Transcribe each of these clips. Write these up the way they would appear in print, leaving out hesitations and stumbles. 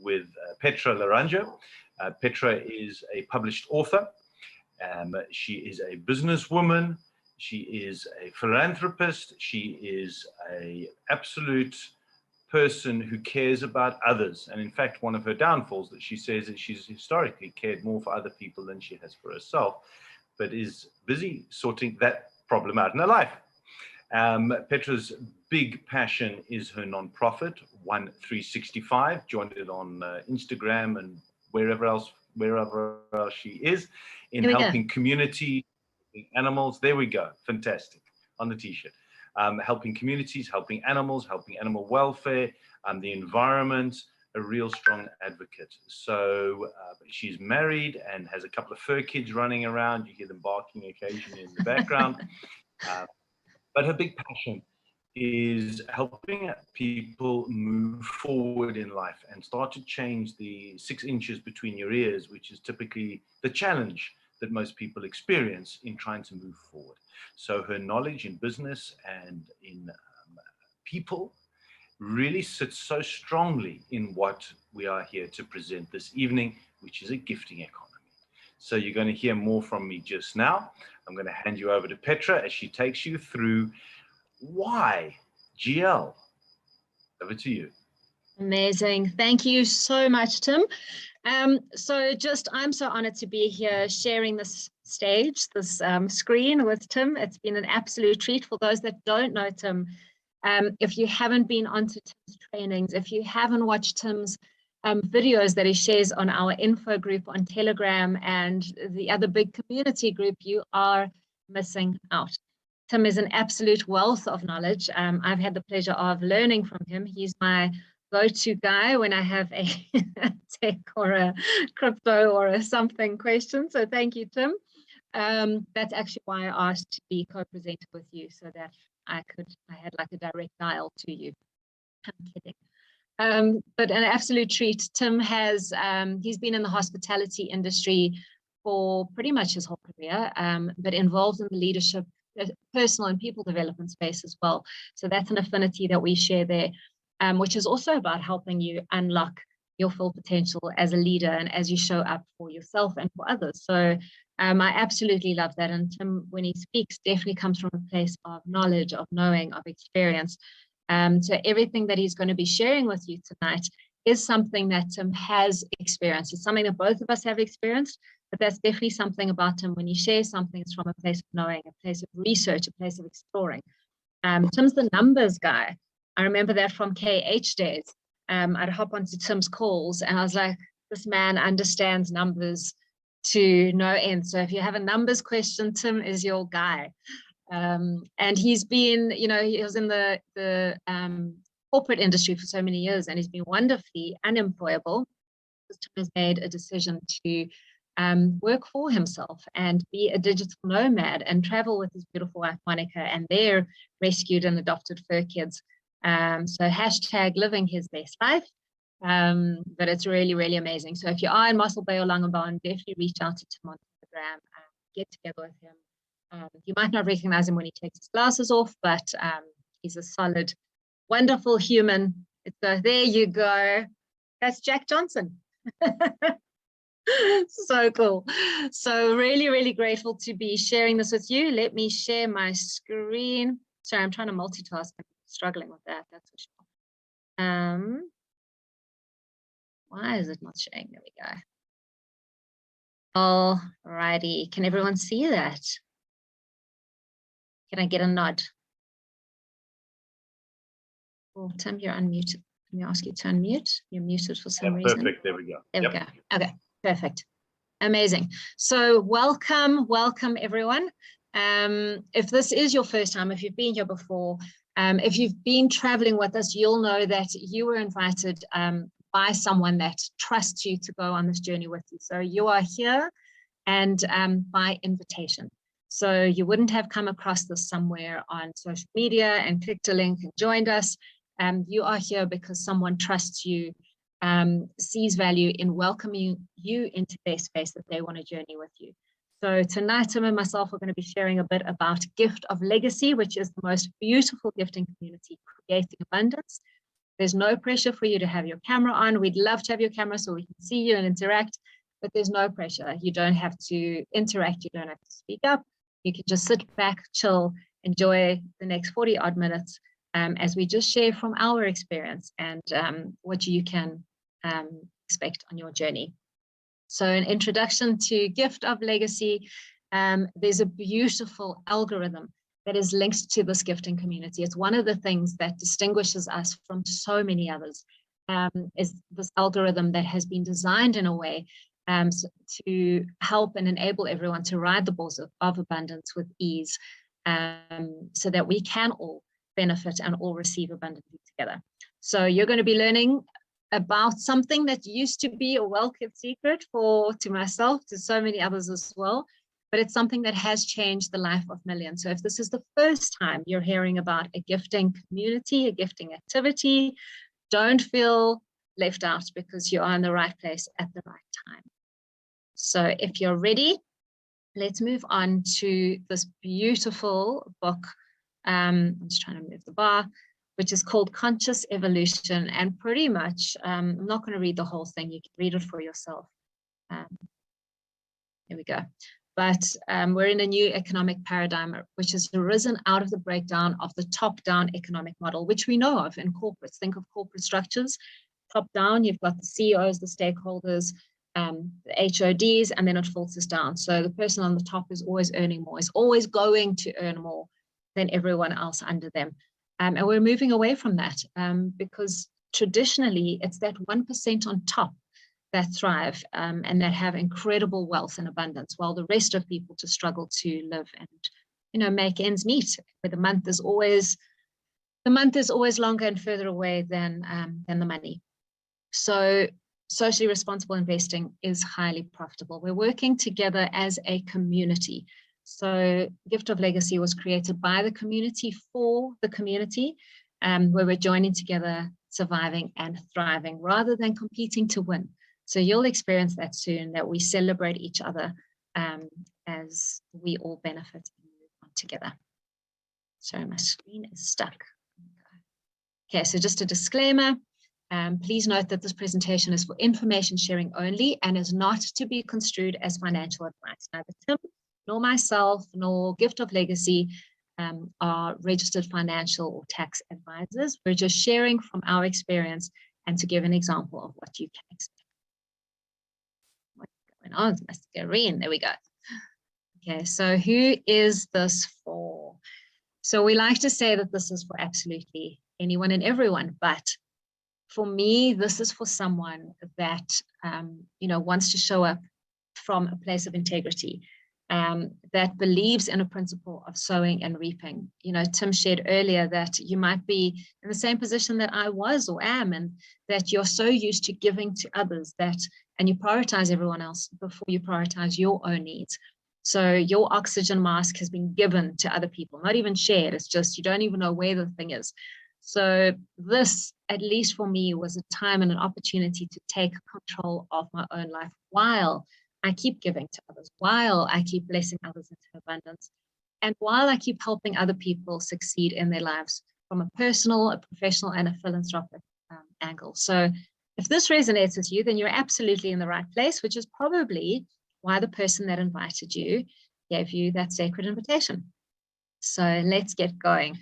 with Petra Laranjo. Petra is a published author. She is a businesswoman. She is a philanthropist. She is an absolute person who cares about others. And in fact, one of her downfalls that she says that she's historically cared more for other people than she has for herself, but is busy sorting that problem out in her life. Petra's big passion is her nonprofit, 1365. Joined it on Instagram and wherever else she is, in helping community, animals. There we go. Fantastic. On the t-shirt. Helping communities, helping animals, helping animal welfare, the environment, a real strong advocate. So she's married and has a couple of fur kids running around. You hear them barking occasionally in the background. But her big passion is helping people move forward in life and start to change the 6 inches between your ears, which is typically the challenge that most people experience in trying to move forward. So her knowledge in business and in people really sits so strongly in what we are here to present this evening, which is a gifting economy. So you're going to hear more from me just now. I'm going to hand you over to Petra as she takes you through why GL. Over to you. Amazing. Thank you so much, Tim. I'm so honored to be here sharing this stage, this screen with Tim. It's been an absolute treat. For those that don't know Tim, if you haven't been onto Tim's trainings, if you haven't watched Tim's videos that he shares on our info group on Telegram and the other big community group, you are missing out. Tim is an absolute wealth of knowledge. I've had the pleasure of learning from him. He's my go-to guy when I have a tech or a crypto or a something question. So thank you, Tim. That's actually why I asked to be co-presented with you, so that I had like a direct dial to you. I'm kidding. But an absolute treat. Tim has, he's been in the hospitality industry for pretty much his whole career, but involved in the leadership, personal and people development space as well. So that's an affinity that we share there, which is also about helping you unlock your full potential as a leader and as you show up for yourself and for others. So I absolutely love that. And Tim, when he speaks, definitely comes from a place of knowledge, of knowing, of experience. So everything that he's going to be sharing with you tonight is something that Tim has experienced. It's something that both of us have experienced, but that's definitely something about him. When he shares something, it's from a place of knowing, a place of research, a place of exploring. Tim's the numbers guy. I remember that from KH days. I'd hop onto Tim's calls and I was like, this man understands numbers to no end. So if you have a numbers question, Tim is your guy. And he's been, you know, he was in the corporate industry for so many years and he's been wonderfully unemployable. Tim has made a decision to work for himself and be a digital nomad and travel with his beautiful wife, Monica, and their rescued and adopted fur kids. So hashtag living his best life. But it's really, really amazing. So if you are in Mossel Bay or Langebaan, definitely reach out to Tim on Instagram and get together with him. You might not recognize him when he takes his glasses off, but he's a solid, wonderful human. So there you go. That's Jack Johnson. So cool. So really, really grateful to be sharing this with you. Let me share my screen. Sorry, I'm trying to multitask. I'm struggling with that, that's for sure. Why is it not showing? There we go. All righty. Can everyone see that? Can I get a nod? Oh, Tim, you're unmuted. Let me ask you to unmute. You're muted for some reason. Perfect. There we go. There we go. Okay, perfect. Amazing. So welcome everyone. If this is your first time, if you've been here before, if you've been traveling with us, you'll know that you were invited by someone that trusts you to go on this journey with you. So you are here and by invitation. So you wouldn't have come across this somewhere on social media and clicked a link and joined us. You are here because someone trusts you, sees value in welcoming you into their space that they want to journey with you. So tonight, Tim and myself are going to be sharing a bit about Gift of Legacy, which is the most beautiful gifting community, creating abundance. There's no pressure for you to have your camera on. We'd love to have your camera so we can see you and interact, but there's no pressure. You don't have to interact. You don't have to speak up. You can just sit back, chill, enjoy the next 40 odd minutes as we just share from our experience and what you can expect on your journey. So an introduction to Gift of Legacy. There's a beautiful algorithm that is linked to this gifting community. It's one of the things that distinguishes us from so many others, is this algorithm that has been designed in a way to help and enable everyone to ride the bulls of abundance with ease, so that we can all benefit and all receive abundantly together. So you're going to be learning about something that used to be a well-kept secret to myself, to so many others as well, but it's something that has changed the life of millions. So if this is the first time you're hearing about a gifting community, a gifting activity, don't feel left out, because you are in the right place at the right time. So if you're ready, let's move on to this beautiful book. I'm just trying to move the bar, which is called Conscious Evolution. And pretty much, I'm not going to read the whole thing. You can read it for yourself. Here we go. But we're in a new economic paradigm, which has arisen out of the breakdown of the top-down economic model, which we know of in corporates. Think of corporate structures. Top-down, you've got the CEOs, the stakeholders, the HODs, and then it filters down. So the person on the top is always earning more, is always going to earn more than everyone else under them. And we're moving away from that because traditionally it's that 1% on top that thrive and that have incredible wealth and abundance, while the rest of people just struggle to live and make ends meet, where the month is always longer and further away than the money. So socially responsible investing is highly profitable. We're working together as a community. So Gift of Legacy was created by the community for the community, where we're joining together, surviving and thriving rather than competing to win. So you'll experience that soon, that we celebrate each other as we all benefit and move on together. Sorry, my screen is stuck. Okay, so just a disclaimer. Please note that this presentation is for information sharing only and is not to be construed as financial advice. Neither Tim nor myself nor Gift of Legacy are registered financial or tax advisors. We're just sharing from our experience and to give an example of what you can expect. What's going on? It's my screen. There we go. Okay, so who is this for? So we like to say that this is for absolutely anyone and everyone, but for me, this is for someone that wants to show up from a place of integrity, that believes in a principle of sowing and reaping. Tim shared earlier that you might be in the same position that I was or am, and that you're so used to giving to others and you prioritize everyone else before you prioritize your own needs. So your oxygen mask has been given to other people, not even shared. It's just you don't even know where the thing is. So this, at least for me, was a time and an opportunity to take control of my own life while I keep giving to others, while I keep blessing others into abundance, and while I keep helping other people succeed in their lives from a personal, a professional, and a philanthropic angle. So if this resonates with you, then you're absolutely in the right place, which is probably why the person that invited you gave you that sacred invitation. So let's get going.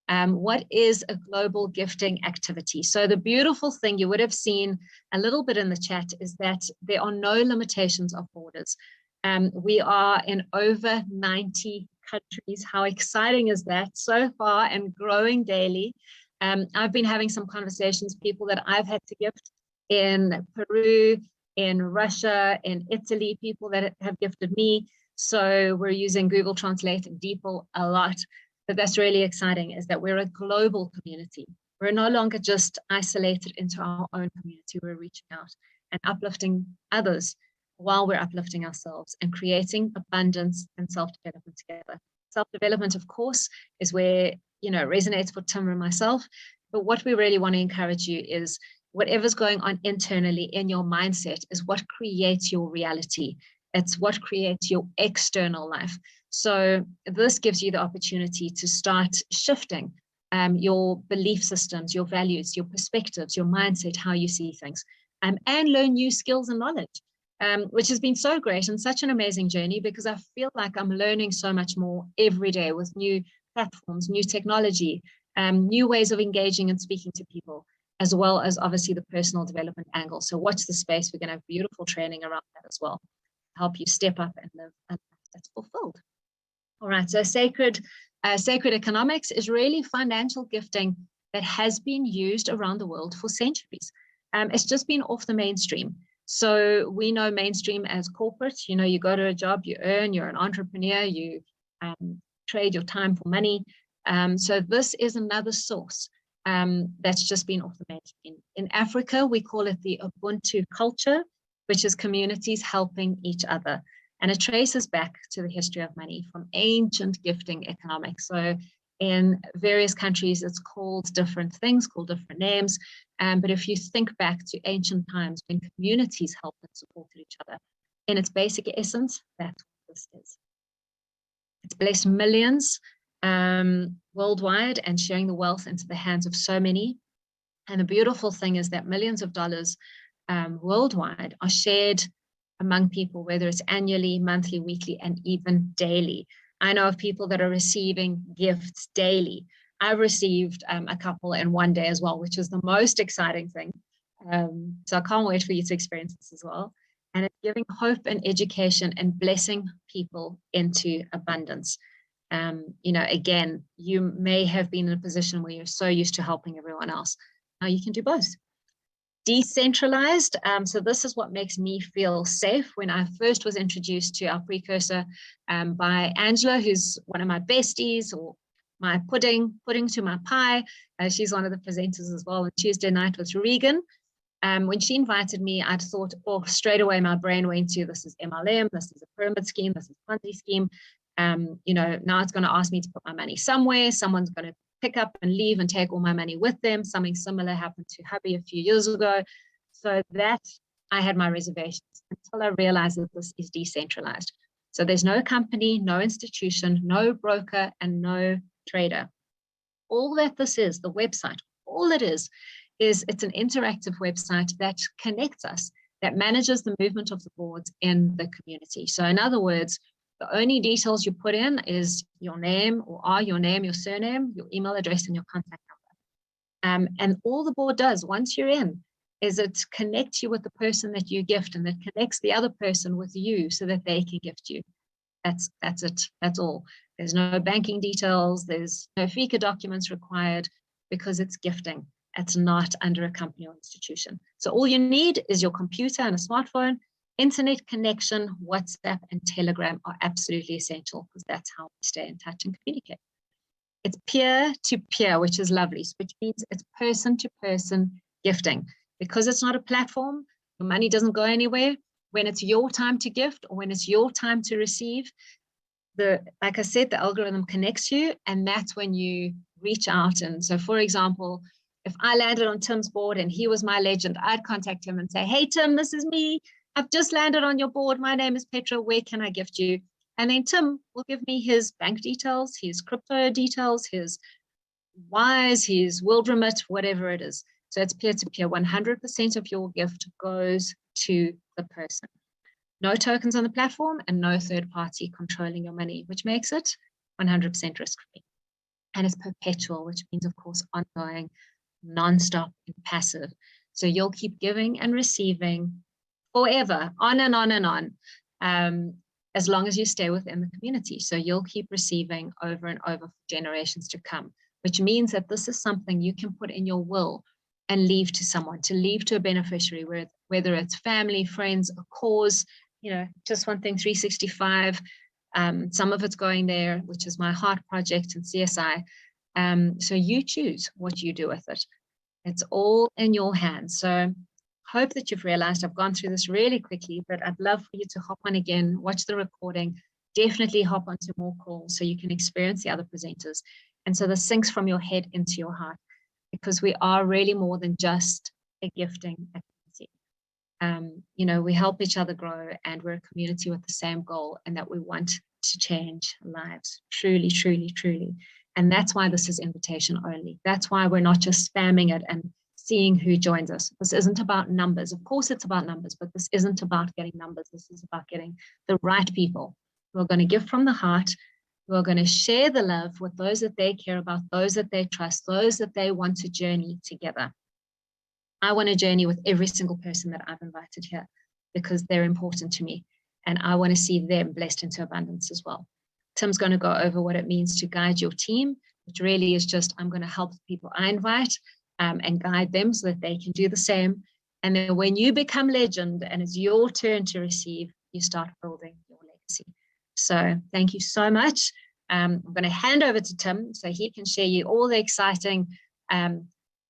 What is a global gifting activity? So the beautiful thing you would have seen a little bit in the chat is that there are no limitations of borders. We are in over 90 countries. How exciting is that so far, and growing daily? I've been having some conversations, people that I've had to gift in Peru, in Russia, in Italy, people that have gifted me. So we're using Google Translate and DeepL a lot. But that's really exciting, is that we're a global community. We're no longer just isolated into our own community. We're reaching out and uplifting others while we're uplifting ourselves and creating abundance and self-development together. Self-development, of course, is where, it resonates for Tim and myself. But what we really want to encourage you is whatever's going on internally in your mindset is what creates your reality. It's what creates your external life. So this gives you the opportunity to start shifting your belief systems, your values, your perspectives, your mindset, how you see things, and learn new skills and knowledge, which has been so great and such an amazing journey, because I feel like I'm learning so much more every day with new platforms, new technology, new ways of engaging and speaking to people, as well as obviously the personal development angle. So watch the space. We're going to have beautiful training around that as well, help you step up and live a life that's fulfilled. All right, so sacred economics is really financial gifting that has been used around the world for centuries. It's just been off the mainstream. So we know mainstream as corporate. You know, you go to a job, you earn, you're an entrepreneur, you trade your time for money. So this is another source that's just been off the mainstream. In Africa, we call it the Ubuntu culture, which is communities helping each other. And it traces back to the history of money from ancient gifting economics. So in various countries, it's called different things, called different names. But if you think back to ancient times when communities helped and supported each other, in its basic essence, that's what this is. It's blessed millions worldwide and sharing the wealth into the hands of so many. And the beautiful thing is that millions of dollars worldwide are shared among people, whether it's annually, monthly, weekly, and even daily. I know of people that are receiving gifts daily. I've received a couple in one day as well, which is the most exciting thing. So I can't wait for you to experience this as well. And it's giving hope and education and blessing people into abundance. You know, again, you may have been in a position where you're so used to helping everyone else. Now you can do both. Decentralized. So this is what makes me feel safe. When I first was introduced to our precursor by Angela, who's one of my besties, or my pudding to my pie. She's one of the presenters as well on Tuesday night with Regan. When she invited me, I'd thought, oh, straight away my brain went to, this is MLM, this is a pyramid scheme, this is a Ponzi scheme. You know, now it's going to ask me to put my money somewhere. Someone's going to pick up and leave and take all my money with them. Something similar happened to hubby a few years ago. So that I had my reservations until I realized that this is decentralized. So there's no company, no institution, no broker, and no trader. All that this is, the website, all it is it's an interactive website that connects us, that manages the movement of the boards in the community. So in other words, the only details you put in is your name, or are your name, your surname, your email address, and your contact number. And all the board does once you're in is it connects you with the person that you gift, and it connects the other person with you so that they can gift you. That's it. That's all. There's no banking details. There's no FICA documents required, because it's gifting. It's not under a company or institution. So all you need is your computer and a smartphone. Internet connection, WhatsApp, and Telegram are absolutely essential, because that's how we stay in touch and communicate. It's peer-to-peer, which is lovely, which means it's person-to-person gifting. Because it's not a platform, your money doesn't go anywhere. When it's your time to gift, or when it's your time to receive, like I said, the algorithm connects you, and that's when you reach out. And so, for example, if I landed on Tim's board and he was my legend, I'd contact him and say, hey, Tim, this is me. I've just landed on your board. My name is Petra. Where can I gift you? And then Tim will give me his bank details, his crypto details, his Wise, his World Remit, whatever it is. So it's peer-to-peer. 100% of your gift goes to the person. No tokens on the platform and no third party controlling your money, which makes it 100% risk-free. And it's perpetual, which means, of course, ongoing, non-stop and passive. So you'll keep giving and receiving forever, on and on and on, as long as you stay within the community. So you'll keep receiving over and over for generations to come, which means that this is something you can put in your will and leave to someone, to leave to a beneficiary, whether it's family, friends, a cause, you know, just one thing, 365. Some of it's going there, which is my heart project and CSI. So you choose what you do with it. It's all in your hands. So hope that you've realized I've gone through this really quickly, but I'd love for you to hop on again, watch the recording, definitely hop onto more calls so you can experience the other presenters. And so this sinks from your head into your heart, because we are really more than just a gifting activity. You know, we help each other grow, and we're a community with the same goal, and that we want to change lives. Truly, truly, truly. And that's why this is invitation only. That's why we're not just spamming it and seeing who joins us. This isn't about numbers. Of course, it's about numbers, but this isn't about getting numbers. This is about getting the right people who are going to give from the heart, who are going to share the love with those that they care about, those that they trust, those that they want to journey together. I want to journey with every single person that I've invited here because they're important to me. And I want to see them blessed into abundance as well. Tim's going to go over what it means to guide your team, which really is just, I'm going to help the people I invite and guide them so that they can do the same. And then when you become legend and it's your turn to receive, you start building your legacy. So thank you so much. I'm going to hand over to Tim so he can share you all the exciting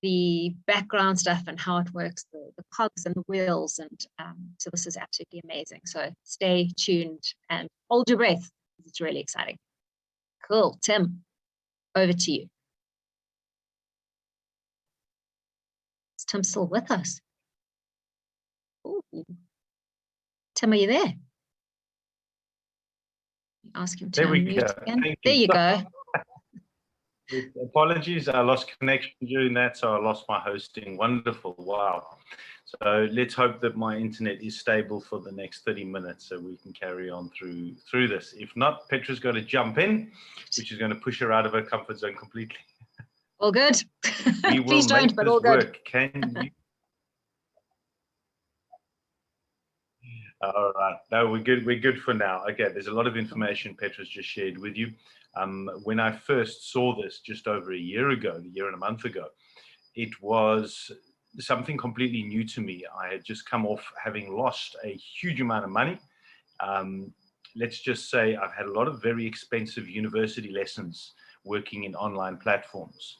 the background stuff and how it works, the cogs and the wheels. And so this is absolutely amazing. So stay tuned and hold your breath. It's really exciting. Cool. Tim, over to you. Is Tim still with us? Ooh. Tim, are you there? Ask him to unmute again. There you go. Apologies, I lost connection during that, so I lost my hosting. Wonderful, wow. So let's hope that my internet is stable for the next 30 minutes so we can carry on through this. If not, Petra's got to jump in, which is going to push her out of her comfort zone completely. All good. We will Please make don't, but this all good. work. Can you? All right. No, we're good. We're good for now. Okay, there's a lot of information Petra's just shared with you. When I first saw this just over a year and a month ago, it was something completely new to me. I had just come off having lost a huge amount of money. Let's just say I've had a lot of very expensive university lessons working in online platforms.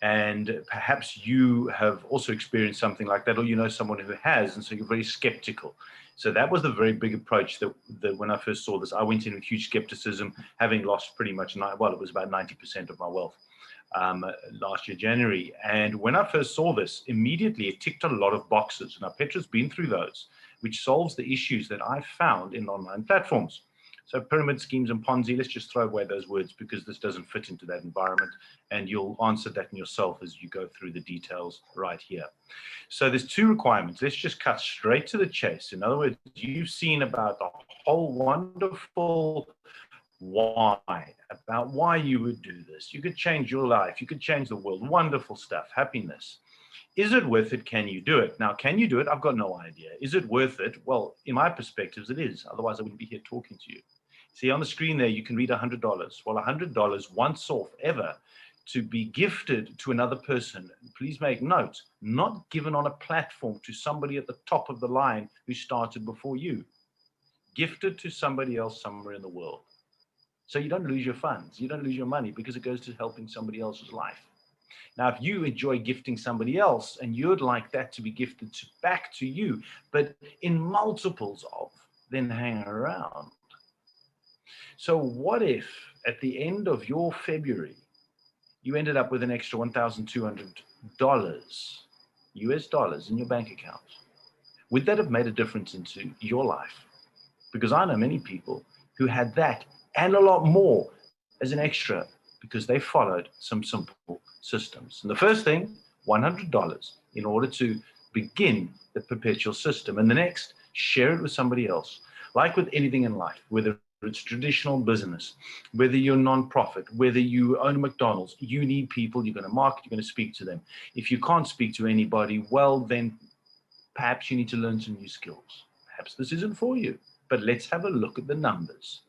And perhaps you have also experienced something like that, or you know someone who has, and so you're very skeptical. So that was the very big approach that when I first saw this, I went in with huge skepticism, having lost pretty much, well, it was about 90% of my wealth last year, January. And when I first saw this, immediately it ticked a lot of boxes. Now, Petra's been through those, which solves the issues that I found in online platforms. So pyramid schemes and Ponzi, let's just throw away those words because this doesn't fit into that environment. And you'll answer that in yourself as you go through the details right here. So there's two requirements. Let's just cut straight to the chase. In other words, you've seen about the whole wonderful why, about why you would do this. You could change your life. You could change the world. Wonderful stuff. Happiness. Is it worth it? Can you do it? Now, can you do it? I've got no idea. Is it worth it? Well, in my perspectives, it is. Otherwise, I wouldn't be here talking to you. See, on the screen there, you can read $100. Well, $100 once off ever to be gifted to another person. Please make note, not given on a platform to somebody at the top of the line who started before you. Gifted to somebody else somewhere in the world. So you don't lose your funds. You don't lose your money because it goes to helping somebody else's life. Now, if you enjoy gifting somebody else and you'd like that to be gifted back to you, but in multiples of, then hang around. So what if at the end of your February, you ended up with an extra $1,200 US dollars in your bank account? Would that have made a difference into your life? Because I know many people who had that and a lot more as an extra because they followed some simple systems. And the first thing, $100 in order to begin the perpetual system. And the next, share it with somebody else. Like with anything in life, whether it's traditional business, whether you're non-profit, whether you own McDonald's, you need people, you're going to market, you're going to speak to them. If you can't speak to anybody, well, then perhaps you need to learn some new skills. Perhaps this isn't for you, but let's have a look at the numbers.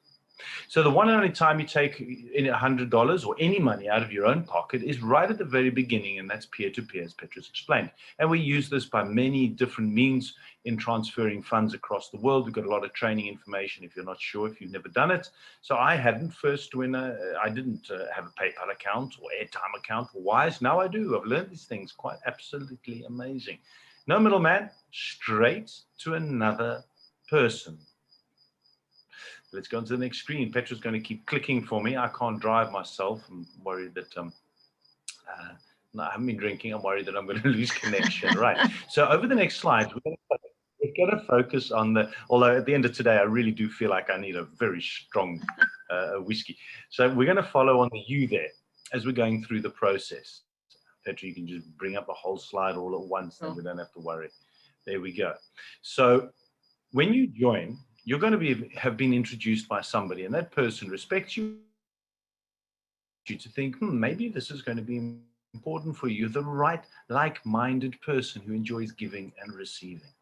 So the one and only time you take in $100 or any money out of your own pocket is right at the very beginning, and that's peer-to-peer, as Petra's explained. And we use this by many different means in transferring funds across the world. We've got a lot of training information if you're not sure, if you've never done it. So I hadn't first when I didn't have a PayPal account or airtime account or Wise. Now I do. I've learned these things. Quite absolutely amazing. No middleman, straight to another person. Let's go on to the next screen. Petra's going to keep clicking for me. I can't drive myself. I'm worried that no, I haven't been drinking. I'm worried that I'm going to lose connection. Right. So over the next slides, we're going to focus on the, although at the end of today, I really do feel like I need a very strong whiskey. So we're going to follow on the U there. as we're going through the process. Petra, you can just bring up the whole slide all at once, then we don't have to worry. There we go. So when you join, you're going to have been introduced by somebody, and that person respects you to think, maybe this is going to be important for you. The right, like-minded person who enjoys giving and receiving.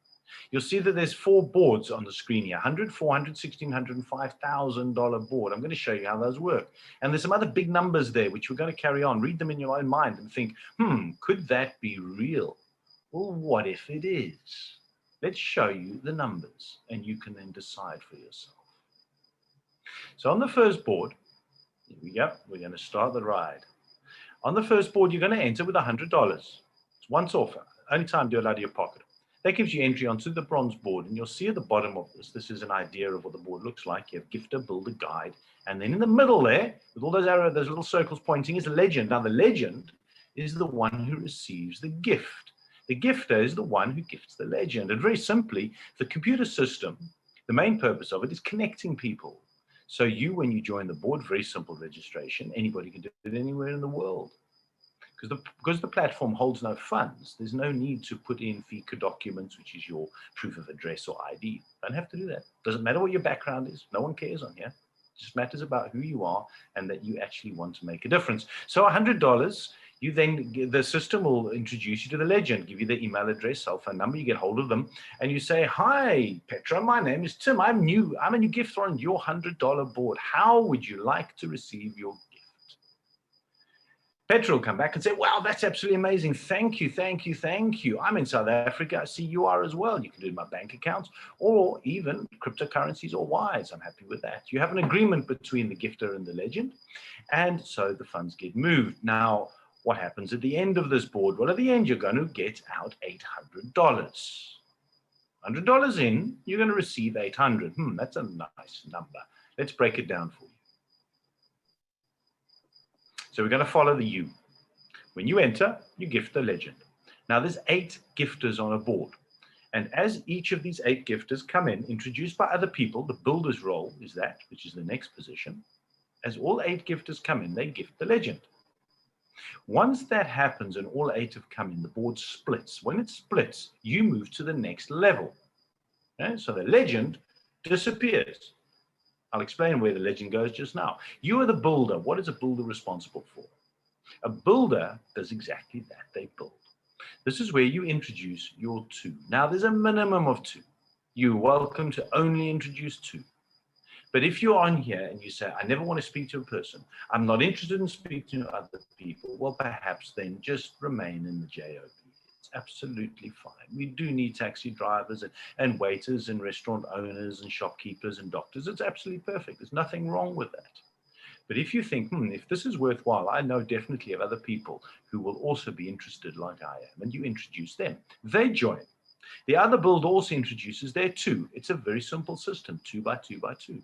You'll see that there's 4 boards on the screen here, $100, $400, $1,600, and $5,000 board. I'm going to show you how those work. And there's some other big numbers there, which we're going to carry on. Read them in your own mind and think, could that be real? Well, what if it is? Let's show you the numbers, and you can then decide for yourself. So on the first board, here we go. We're going to start the ride. On the first board, you're going to enter with $100. It's once off. Only time do it out of your pocket. That gives you entry onto the bronze board, and you'll see at the bottom of this is an idea of what the board looks like. You have gifter, builder, guide, and then in the middle there, with all those arrows, those little circles pointing, is a legend. Now, the legend is the one who receives the gift. The gifter is the one who gifts the legend. And very simply, the computer system, the main purpose of it is connecting people. So when you join the board, very simple registration. Anybody can do it anywhere in the world. Because the platform holds no funds, there's no need to put in FICA documents, which is your proof of address or ID. Don't have to do that. Doesn't matter what your background is. No one cares on here. It just matters about who you are and that you actually want to make a difference. So $100, the system will introduce you to the legend, give you the email address, cell phone number, you get hold of them, and you say, "Hi, Petra, my name is Tim. I'm a new gifter on your $100 board. How would you like to receive your gift?" Petra will come back and say, "Wow, that's absolutely amazing. Thank you, thank you, thank you. I'm in South Africa. I see you are as well. You can do it in my bank accounts or even cryptocurrencies or wires. I'm happy with that." You have an agreement between the gifter and the legend, and so the funds get moved. Now, what happens at the end of this board? Well, at the end, you're going to get out $800. $100 in, you're going to receive 800. That's a nice number. Let's break it down for you. So we're going to follow the U. When you enter, you gift the legend. Now there's 8 gifters on a board. And as each of these 8 gifters come in, introduced by other people, the builder's role is that, which is the next position. As all 8 gifters come in, they gift the legend. Once that happens and all 8 have come in, the board splits. When it splits, you move to the next level. Okay? So the legend disappears. I'll explain where the legend goes just now. You are the builder. What is a builder responsible for? A builder does exactly that. They build. This is where you introduce your 2. Now, there's a minimum of 2. You're welcome to only introduce 2. But if you're on here and you say, "I never want to speak to a person, I'm not interested in speaking to other people," well, perhaps then just remain in the JOB. It's absolutely fine. We do need taxi drivers and waiters and restaurant owners and shopkeepers and doctors. It's absolutely perfect. There's nothing wrong with that. But if you think, if this is worthwhile, I know definitely of other people who will also be interested like I am, and you introduce them. They join. The other build also introduces their 2. It's a very simple system, 2 by 2 by 2.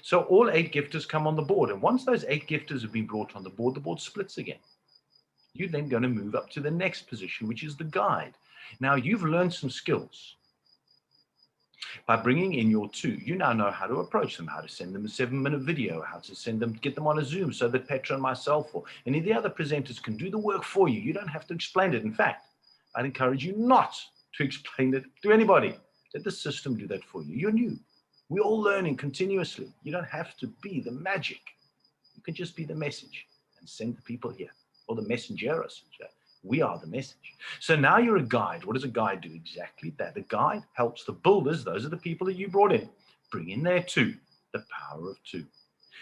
So all 8 gifters come on the board. And once those 8 gifters have been brought on the board splits again. You're then going to move up to the next position, which is the guide. Now, you've learned some skills. By bringing in your 2, you now know how to approach them, how to send them a 7-minute video, how to get them on a Zoom so that Petra and myself or any of the other presenters can do the work for you. You don't have to explain it. In fact, I'd encourage you not to explain it to anybody. Let the system do that for you. You're new. We're all learning continuously. You don't have to be the magic. You can just be the message and send the people here, or the messenger. We are the message. So now you're a guide. What does a guide do? Exactly that. The guide helps the builders, those are the people that you brought in, bring in their 2, the power of 2.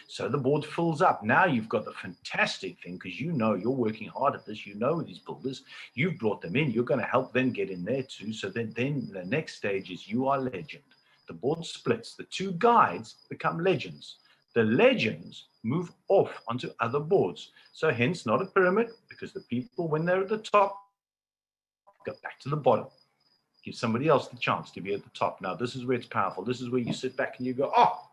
So the board fills up. Now you've got the fantastic thing, because you know you're working hard at this. You know these builders. You've brought them in. You're going to help them get in there too. So then the next stage is you are legend. The board splits. The 2 guides become legends. The legends move off onto other boards. So hence not a pyramid, because the people, when they're at the top, go back to the bottom. Give somebody else the chance to be at the top. Now, this is where it's powerful. This is where you sit back and you go, "Oh,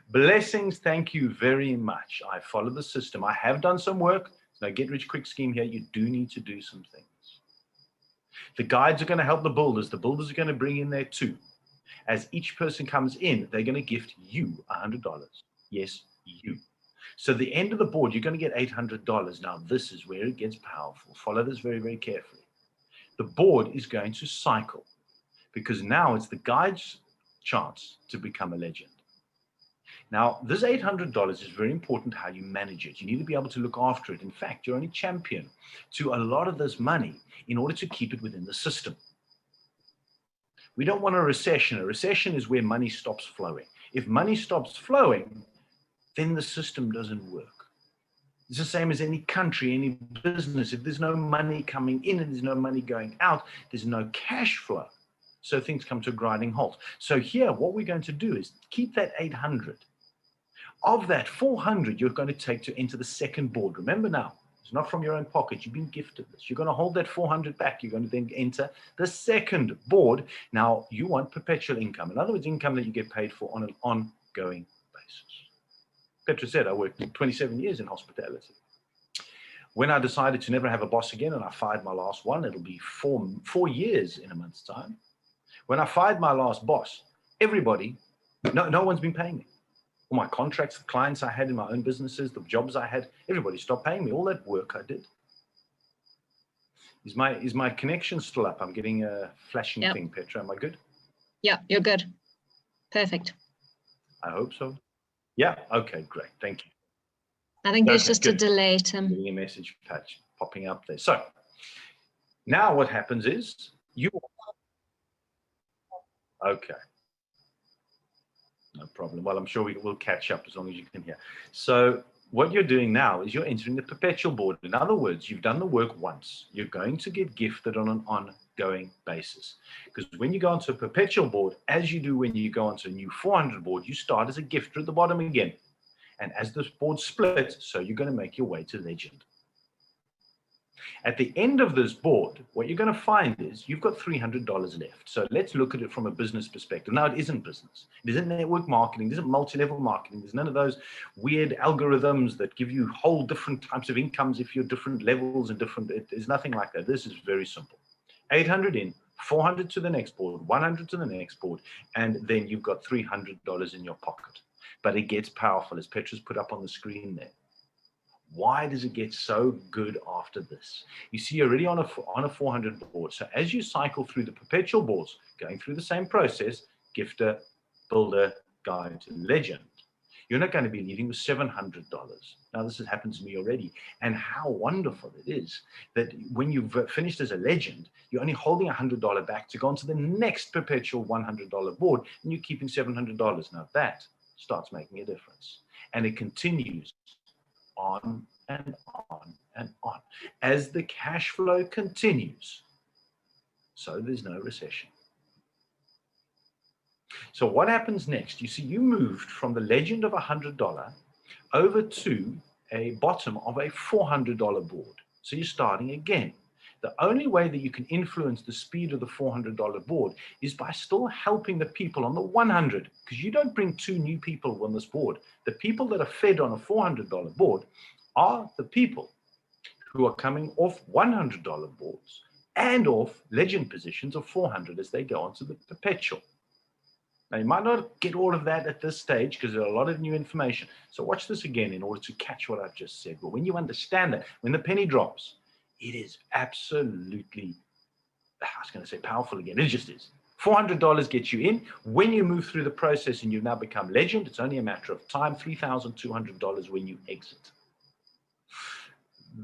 blessings, thank you very much. I follow the system. I have done some work. There's no get-rich-quick scheme here. You do need to do some things." The guides are going to help the builders. The builders are going to bring in their 2. As each person comes in, they're going to gift you $100. Yes, you. So the end of the board, you're going to get $800. Now, this is where it gets powerful. Follow this very, very carefully. The board is going to cycle because now it's the guide's chance to become a legend. Now, this $800 is very important how you manage it. You need to be able to look after it. In fact, you're only champion to a lot of this money in order to keep it within the system. We don't want a recession. A recession is where money stops flowing. If money stops flowing, then the system doesn't work. It's the same as any country, any business. If there's no money coming in and there's no money going out, there's no cash flow. So things come to a grinding halt. So here, what we're going to do is keep that 800. Of that, 400 you're going to take to enter the second board. Remember now, it's not from your own pocket. You've been gifted this. You're going to hold that 400 back. You're going to then enter the second board. Now, you want perpetual income. In other words, income that you get paid for on an ongoing basis. Petra said, I worked 27 years in hospitality. When I decided to never have a boss again and I fired my last one, it'll be four years in a month's time. When I fired my last boss, everybody, no one's been paying me. All my contracts, the clients I had in my own businesses, the jobs I had, everybody stopped paying me. All that work I did. Is my connection still up? I'm getting a flashing thing, Petra. Am I good? Yeah, you're good. Perfect. I hope so. Yeah. Okay, great. Thank you. I think there's just good. A delay, Tim. Getting a message patch popping up there. So now what happens is you. Okay. No problem. Well, I'm sure we will catch up as long as you can hear. So what you're doing now is you're entering the perpetual board. In other words, you've done the work once. You're going to get gifted on an ongoing basis. Because when you go onto a perpetual board, as you do when you go onto a new 400 board, you start as a gifter at the bottom again. And as this board splits, so you're going to make your way to legend. At the end of this board, what you're going to find is you've got $300 left. So let's look at it from a business perspective. Now, it isn't business. It isn't network marketing. It isn't multi-level marketing. There's none of those weird algorithms that give you whole different types of incomes if you're different levels and different. There's nothing like that. This is very simple. 800 in, 400 to the next board, 100 to the next board, and then you've got $300 in your pocket. But it gets powerful, as Petra's put up on the screen there. Why does it get so good after this? You see, you're already on a 400 board. So as you cycle through the perpetual boards, going through the same process, gifter, builder, guide to legend, you're not going to be leaving with $700. Now, this has happened to me already. And how wonderful it is that when you've finished as a legend, you're only holding $100 back to go on to the next perpetual $100 board, and you're keeping $700. Now, that starts making a difference. And it continues on and on and on. As the cash flow continues, so there's no recession. So what happens next? You see, you moved from the legend of $100 over to a bottom of a $400 board. So you're starting again. The only way that you can influence the speed of the $400 board is by still helping the people on the 100, because you don't bring two new people on this board. The people that are fed on a $400 board are the people who are coming off $100 boards and off legend positions of 400 as they go onto the perpetual. Now, you might not get all of that at this stage because there's a lot of new information. So watch this again in order to catch what I've just said. But when you understand that, when the penny drops, it is absolutely, I was going to say powerful again. It just is. $400 gets you in. When you move through the process and you've now become legend, it's only a matter of time, $3,200 when you exit.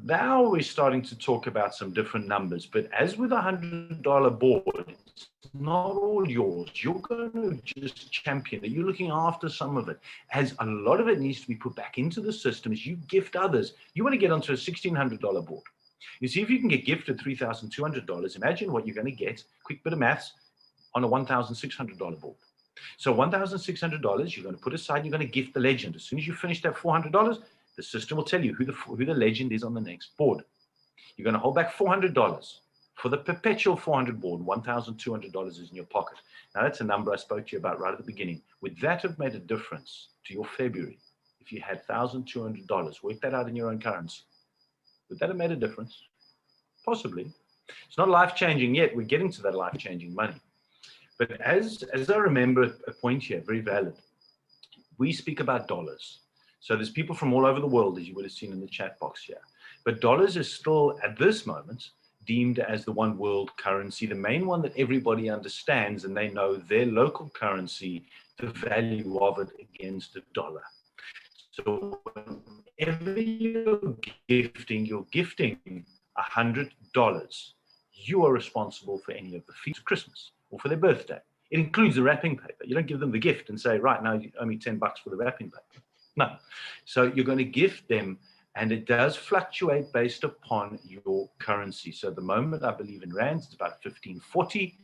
Now we're starting to talk about some different numbers, but as with a $100 board, it's not all yours. You're going to just champion it. You're looking after some of it, as a lot of it needs to be put back into the system as you gift others. You want to get onto a $1,600 board. You see, if you can get gifted $3,200, imagine what you're going to get, quick bit of maths, on a $1,600 board. So $1,600 you're going to put aside, you're going to gift the legend. As soon as you finish that $400, the system will tell you who the legend is on the next board. You're going to hold back $400 for the perpetual 400 board. $1,200 is in your pocket. Now, that's a number I spoke to you about right at the beginning. Would that have made a difference to your February if you had $1,200? Work that out in your own currency. Would that have made a difference? Possibly. It's not life-changing yet. We're getting to that life-changing money. But as I remember a point here, very valid, we speak about dollars. So there's people from all over the world, as you would have seen in the chat box here. But dollars is still, at this moment, deemed as the one world currency, the main one that everybody understands, and they know their local currency, the value of it against a dollar. So whenever you're gifting $100. You are responsible for any of the fees of Christmas or for their birthday. It includes the wrapping paper. You don't give them the gift and say, right, now you owe me $10 for the wrapping paper. No. So you're going to gift them, and it does fluctuate based upon your currency. So at the moment, I believe in rands, it's about 1540.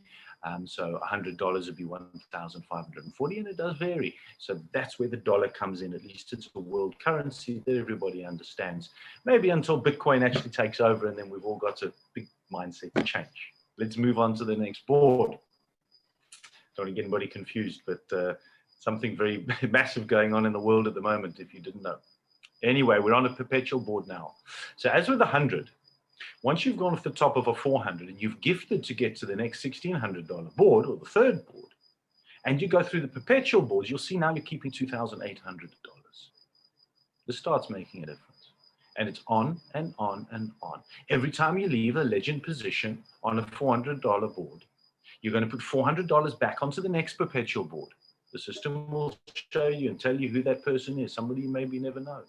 So $100 would be 1,540, and it does vary. So that's where the dollar comes in. At least it's a world currency that everybody understands. Maybe until Bitcoin actually takes over, and then we've all got a big mindset change. Let's move on to the next board. Don't want to get anybody confused, but something very massive going on in the world at the moment, if you didn't know. Anyway, we're on a perpetual board now. So as with 100, once you've gone off the top of a 400 and you've gifted to get to the next $1,600 board, or the third board, and you go through the perpetual boards, you'll see now you're keeping $2,800. This starts making a difference. And it's on and on and on. Every time you leave a legend position on a $400 board, you're going to put $400 back onto the next perpetual board. The system will show you and tell you who that person is, somebody you maybe never know.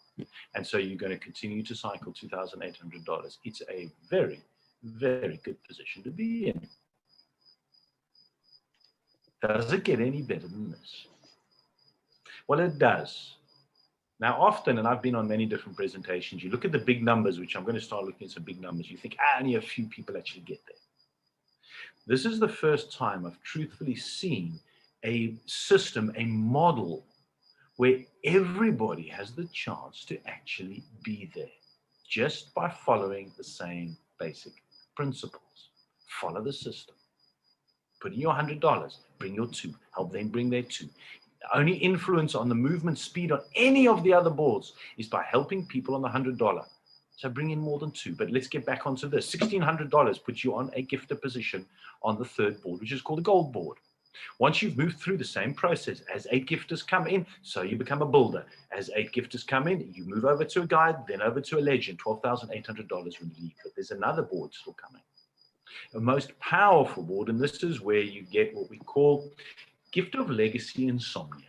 And so you're going to continue to cycle $2,800. It's a very, very good position to be in. Does it get any better than this? Well, it does. Now, often, and I've been on many different presentations, you look at the big numbers, which I'm going to start looking at some big numbers. You think, only a few people actually get there. This is the first time I've truthfully seen a system, a model, where everybody has the chance to actually be there just by following the same basic principles. Follow the system. Put in your $100, bring your $2, help them bring their $2. The only influence on the movement speed on any of the other boards is by helping people on the $100. So bring in more than $2. But let's get back onto this. $1,600 puts you on a gifter position on the third board, which is called the gold board. Once you've moved through the same process, as 8 gifters come in, so you become a builder. As 8 gifters come in, you move over to a guide, then over to a legend, $12,800 when you leave. But there's another board still coming. The most powerful board, and this is where you get what we call gift of legacy insomnia.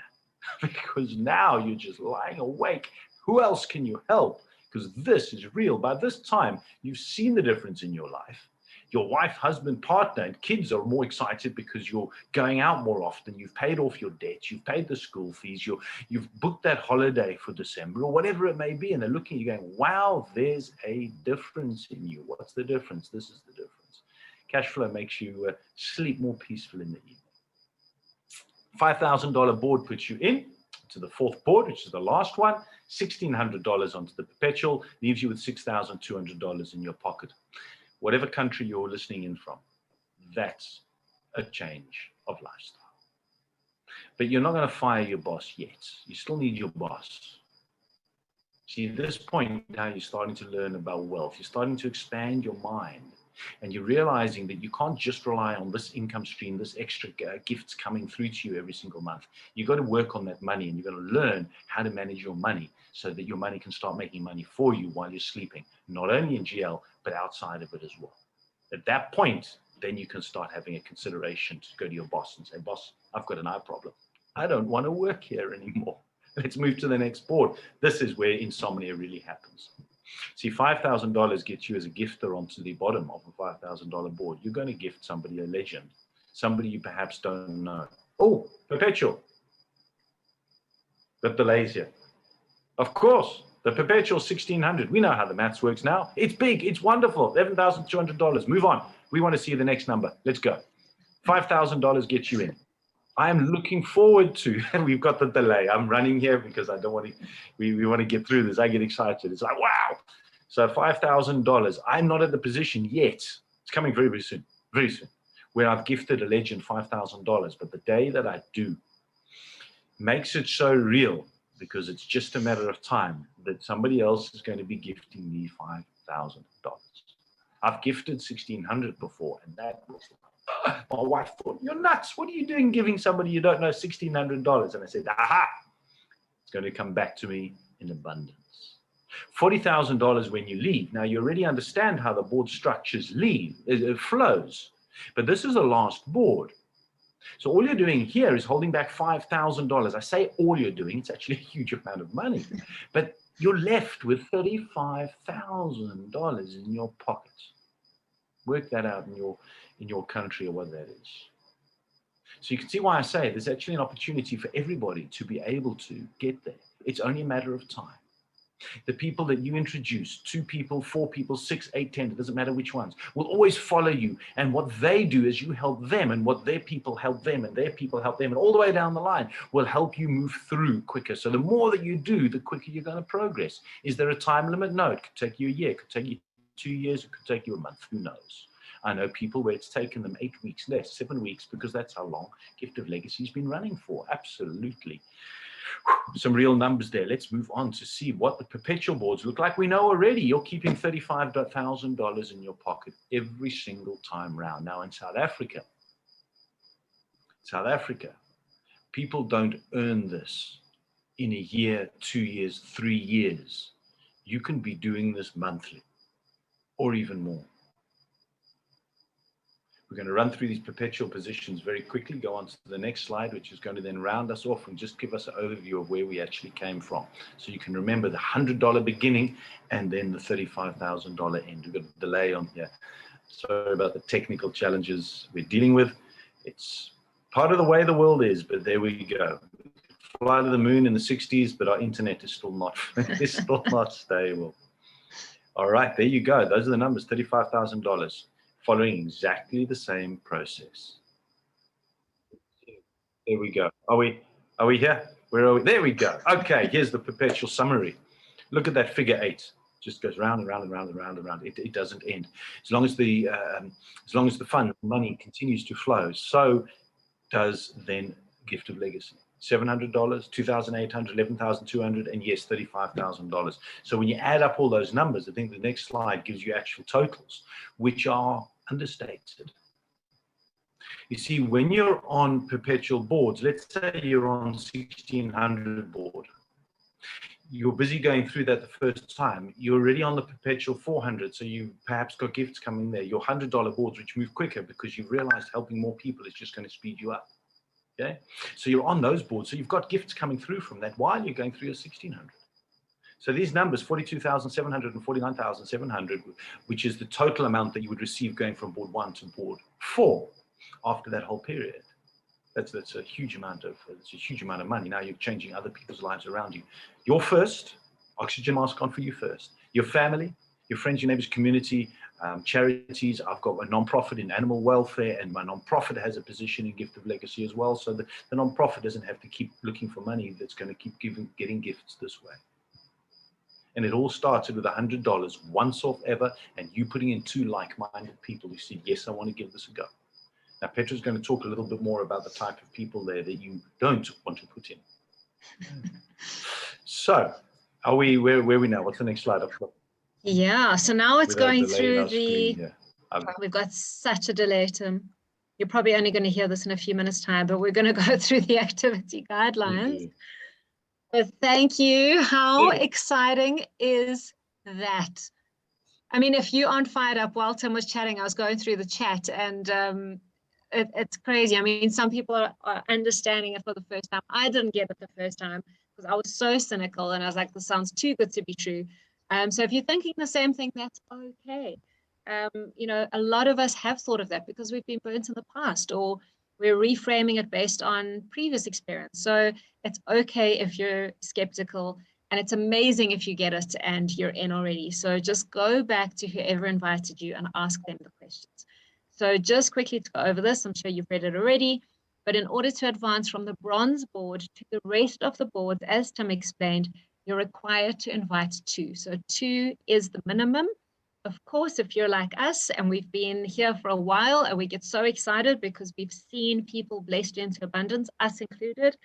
Because now you're just lying awake. Who else can you help? Because this is real. By this time, you've seen the difference in your life. Your wife, husband, partner, and kids are more excited because you're going out more often. You've paid off your debts. You've paid the school fees. You've booked that holiday for December or whatever it may be. And they're looking at you going, wow, there's a difference in you. What's the difference? This is the difference. Cash flow makes you sleep more peaceful in the evening. $5,000 board puts you in to the fourth board, which is the last one. $1,600 onto the perpetual leaves you with $6,200 in your pocket. Whatever country you're listening in from, that's a change of lifestyle. But you're not going to fire your boss yet. You still need your boss. See, at this point now, you're starting to learn about wealth. You're starting to expand your mind. And you're realizing that you can't just rely on this income stream, this extra gifts coming through to you every single month. You've got to work on that money, and you've got to learn how to manage your money so that your money can start making money for you while you're sleeping, not only in GL, but outside of it as well. At that point, then you can start having a consideration to go to your boss and say, boss, I've got an eye problem. I don't want to work here anymore. Let's move to the next board. This is where insomnia really happens. See, $5,000 gets you as a gifter onto the bottom of a $5,000 board. You're going to gift somebody a legend, somebody you perhaps don't know. Oh, perpetual. Got delays here. Of course, the perpetual 1,600. We know how the maths works now. It's big. It's wonderful. $11,200. Move on. We want to see the next number. Let's go. $5,000 gets you in. I am looking forward to, and we've got the delay. I'm running here because I don't want to, we want to get through this. I get excited. It's like, wow. So $5,000. I'm not at the position yet. It's coming very, very soon, where I've gifted a legend $5,000. But the day that I do makes it so real, because it's just a matter of time that somebody else is going to be gifting me $5,000. I've gifted 1,600 before, and that was my wife thought, you're nuts. What are you doing giving somebody you don't know $1,600? And I said, aha, it's going to come back to me in abundance. $40,000 when you leave. Now, you already understand how the board structures flows, but this is the last board. So all you're doing here is holding back $5,000. I say all you're doing, it's actually a huge amount of money, but you're left with $35,000 in your pocket. Work that out in your country or what that is. So you can see why I say there's actually an opportunity for everybody to be able to get there. It's only a matter of time. The people that you introduce, 2 people, 4 people, 6, 8, 10, it doesn't matter which ones, will always follow you. And what they do is you help them, and what their people help them, and their people help them, and all the way down the line will help you move through quicker. So the more that you do, the quicker you're going to progress. Is there a time limit? No, it could take you a year, it could take you 2 years, it could take you a month, who knows? I know people where it's taken them 8 weeks, less, 7 weeks, because that's how long Gift of Legacy has been running for. Absolutely. Some real numbers there. Let's move on to see what the perpetual boards look like. We know already you're keeping $35,000 in your pocket every single time round. Now in South Africa, people don't earn this in a year, 2 years, 3 years. You can be doing this monthly or even more. We're going to run through these perpetual positions very quickly, go on to the next slide, which is going to then round us off and just give us an overview of where we actually came from. So you can remember the $100 beginning and then the $35,000 end. We've got a delay on here. Sorry about the technical challenges we're dealing with. It's part of the way the world is, but there we go. Fly to the moon in the 60s, but our internet is still not, stable. All right, there you go. Those are the numbers, $35,000. Following exactly the same process. There we go. Are we here? Where are we? There we go. Okay, here's the perpetual summary. Look at that figure 8. Just goes round and round and round and round and round. It doesn't end. As long as the fund money continues to flow, so does then Gift of Legacy. $700, $2,800, $11,200, and yes, $35,000. So when you add up all those numbers, I think the next slide gives you actual totals, which are understated. You see, when you're on perpetual boards, let's say you're on 1600 board, you're busy going through that the first time, you're already on the perpetual 400, so you've perhaps got gifts coming there. Your $100 boards, which move quicker because you've realized helping more people is just going to speed you up. Okay, so you're on those boards, so you've got gifts coming through from that while you're going through your 1600. So these numbers, 42,700 and 49,700, which is the total amount that you would receive going from board 1 to board 4 after that whole period. That's a huge amount of money. Now you're changing other people's lives around you. You're first, oxygen mask on for you first. Your family, your friends, your neighbors, community, charities. I've got a non-profit in animal welfare, and my non-profit has a position in Gift of Legacy as well. So the non-profit doesn't have to keep looking for money. That's going to keep getting gifts this way. And it all started with $100, once off ever, and you putting in 2 like-minded people who said, yes, I want to give this a go. Now, Petra's going to talk a little bit more about the type of people there that you don't want to put in. So, where are we now? What's the next slide? Yeah, so now it's going through we've got such a delay, Tim. You're probably only going to hear this in a few minutes' time, but we're going to go through the activity guidelines. But thank you. How exciting is that? I mean, if you aren't fired up, while Tim was chatting, I was going through the chat, and it's crazy. I mean, some people are understanding it for the first time. I didn't get it the first time because I was so cynical, and I was like, this sounds too good to be true. So if you're thinking the same thing, that's okay. You know, a lot of us have thought of that because we've been burnt in the past, or we're reframing it based on previous experience. So it's okay if you're skeptical, and it's amazing if you get it and you're in already. So just go back to whoever invited you and ask them the questions. So just quickly to go over this, I'm sure you've read it already, but in order to advance from the bronze board to the rest of the boards, as Tim explained, you're required to invite 2. So 2 is the minimum. Of course, if you're like us and we've been here for a while and we get so excited because we've seen people blessed into abundance, us included,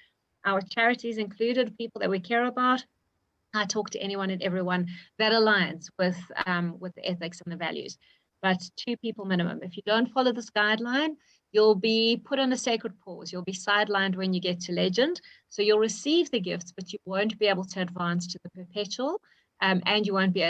our charities included, people that we care about, I talk to anyone and everyone that aligns with the ethics and the values. But 2 people minimum. If you don't follow this guideline, You'll be put on a sacred pause. You'll be sidelined when you get to legend. So you'll receive the gifts, but you won't be able to advance to the perpetual, and you won't be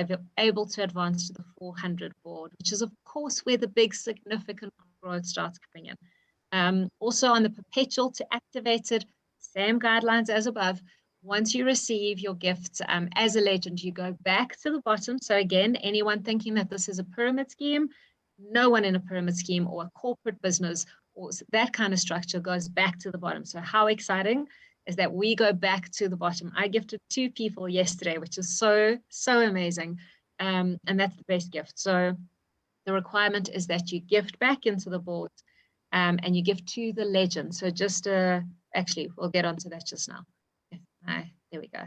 able to advance to the 400 board, which is, of course, where the big significant growth starts coming in. Also on the perpetual, to activate it, same guidelines as above. Once you receive your gifts as a legend, you go back to the bottom. So again, anyone thinking that this is a pyramid scheme, no one in a pyramid scheme or a corporate business or that kind of structure goes back to the bottom. So how exciting is that we go back to the bottom? I gifted 2 people yesterday, which is so amazing. And that's the best gift. So the requirement is that you gift back into the board, and you give to the legend. So just actually, we'll get onto that just now. There we go.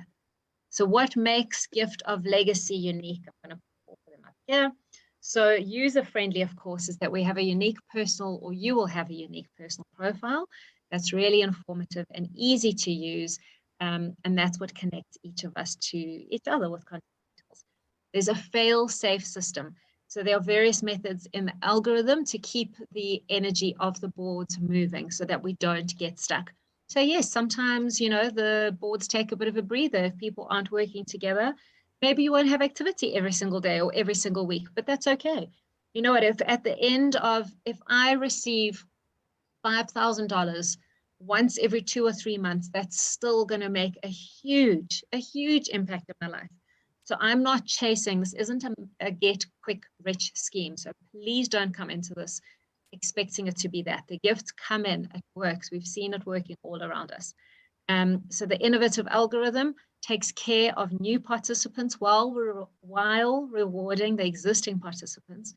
So what makes Gift of Legacy unique? I'm going to put them up here. So user-friendly, of course, is that we have a unique personal, or you will have a unique personal profile that's really informative and easy to use. And that's what connects each of us to each other with content details. There's a fail-safe system. So there are various methods in the algorithm to keep the energy of the boards moving so that we don't get stuck. So yes, sometimes, the boards take a bit of a breather if people aren't working together. Maybe you won't have activity every single day or every single week, but that's okay. You know what, if at the end of, if I receive $5,000 once every 2 or 3 months, that's still going to make a huge impact in my life. So I'm not chasing, this isn't a get quick rich scheme. So please don't come into this expecting it to be that. The gifts come in, it works. We've seen it working all around us. So the innovative algorithm takes care of new participants while rewarding the existing participants.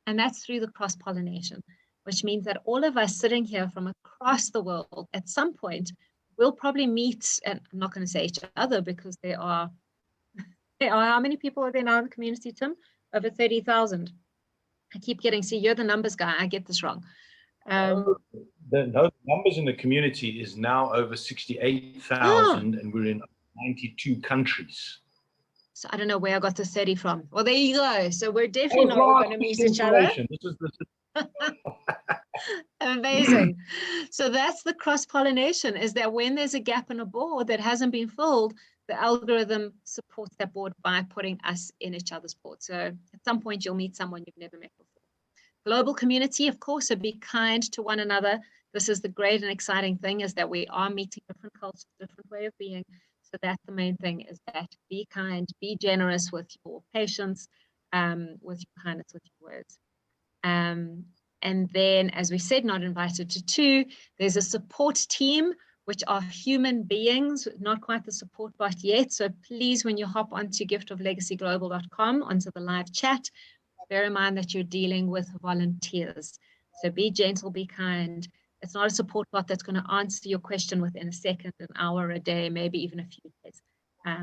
And that's through the cross-pollination, which means that all of us sitting here from across the world, at some point, we'll probably meet, and I'm not going to say each other because there are, how many people are there now in the community, Tim? Over 30,000. I keep getting, see, you're the numbers guy. I get this wrong. The numbers in the community is now over 68,000, and we're in 92 countries. So I don't know where I got the 30 from. Well, there you go. So we're definitely not going to meet each other. Amazing. So that's the cross-pollination, is that when there's a gap in a board that hasn't been filled, the algorithm supports that board by putting us in each other's board. So at some point, you'll meet someone you've never met before. Global community, of course, so be kind to one another. This is the great and exciting thing, is that we are meeting different cultures, different way of being. So that's the main thing, is that be kind, be generous with your patience, with your kindness, with your words. And then, as we said, not invited to 2, there's a support team, which are human beings, not quite the support bot yet. So please, when you hop onto giftoflegacyglobal.com, onto the live chat, bear in mind that you're dealing with volunteers. So be gentle, be kind. It's not a support bot that's going to answer your question within a second, an hour, a day, maybe even a few days,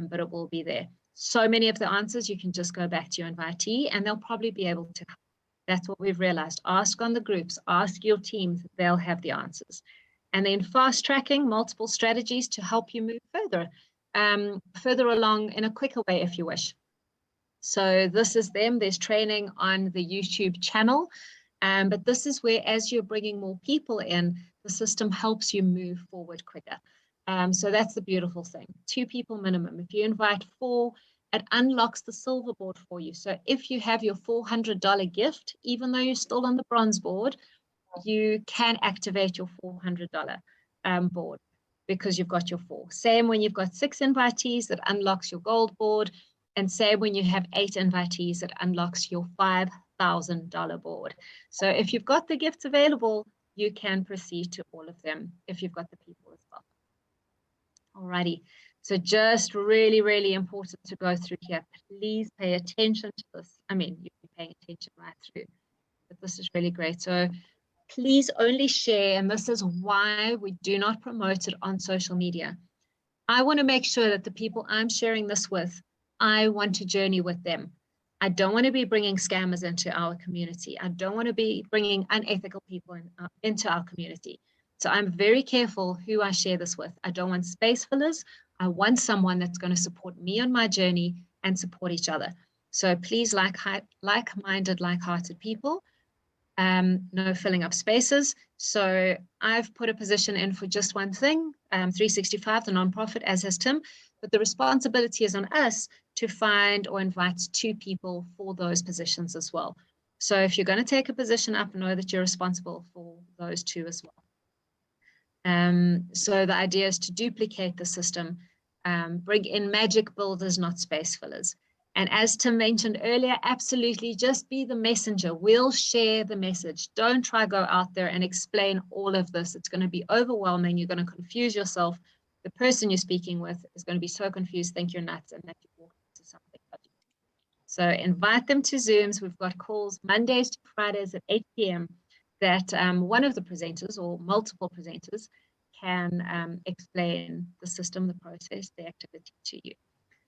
but it will be there. So many of the answers, you can just go back to your invitee and they'll probably be able to help. That's what we've realized. Ask on the groups, ask your teams, they'll have the answers. And then fast tracking, multiple strategies to help you move further along in a quicker way if you wish. So this is them. There's training on the YouTube channel. But this is where, as you're bringing more people in, the system helps you move forward quicker. So that's the beautiful thing. 2 people minimum. If you invite 4, it unlocks the silver board for you. So if you have your $400 gift, even though you're still on the bronze board, you can activate your $400 board because you've got your 4. Same when you've got 6 invitees, that unlocks your gold board. And same when you have 8 invitees, it unlocks your $5,000 board. So if you've got the gifts available, you can proceed to all of them if you've got the people as well. Alrighty. So just really, really important to go through here. Please pay attention to this. I mean, you'll be paying attention right through, but this is really great. So please only share, and this is why we do not promote it on social media. I want to make sure that the people I'm sharing this with, I want to journey with them. I don't want to be bringing scammers into our community. I don't want to be bringing unethical people into our community. So I'm very careful who I share this with. I don't want space fillers. I want someone that's going to support me on my journey and support each other. So please, like-minded, like-hearted people, no filling up spaces. So I've put a position in for just one thing, 365, the nonprofit, as has Tim, but the responsibility is on us to find or invite 2 people for those positions as well. So if you're going to take a position up, know that you're responsible for those 2 as well. So the idea is to duplicate the system, bring in magic builders, not space fillers. And as Tim mentioned earlier, absolutely just be the messenger. We'll share the message. Don't try to go out there and explain all of this. It's going to be overwhelming. You're going to confuse yourself. The person you're speaking with is going to be so confused, think you're nuts, and that you walk into something. So invite them to Zooms. We've got calls Mondays to Fridays at 8 p.m. that one of the presenters or multiple presenters can explain the system, the process, the activity to you.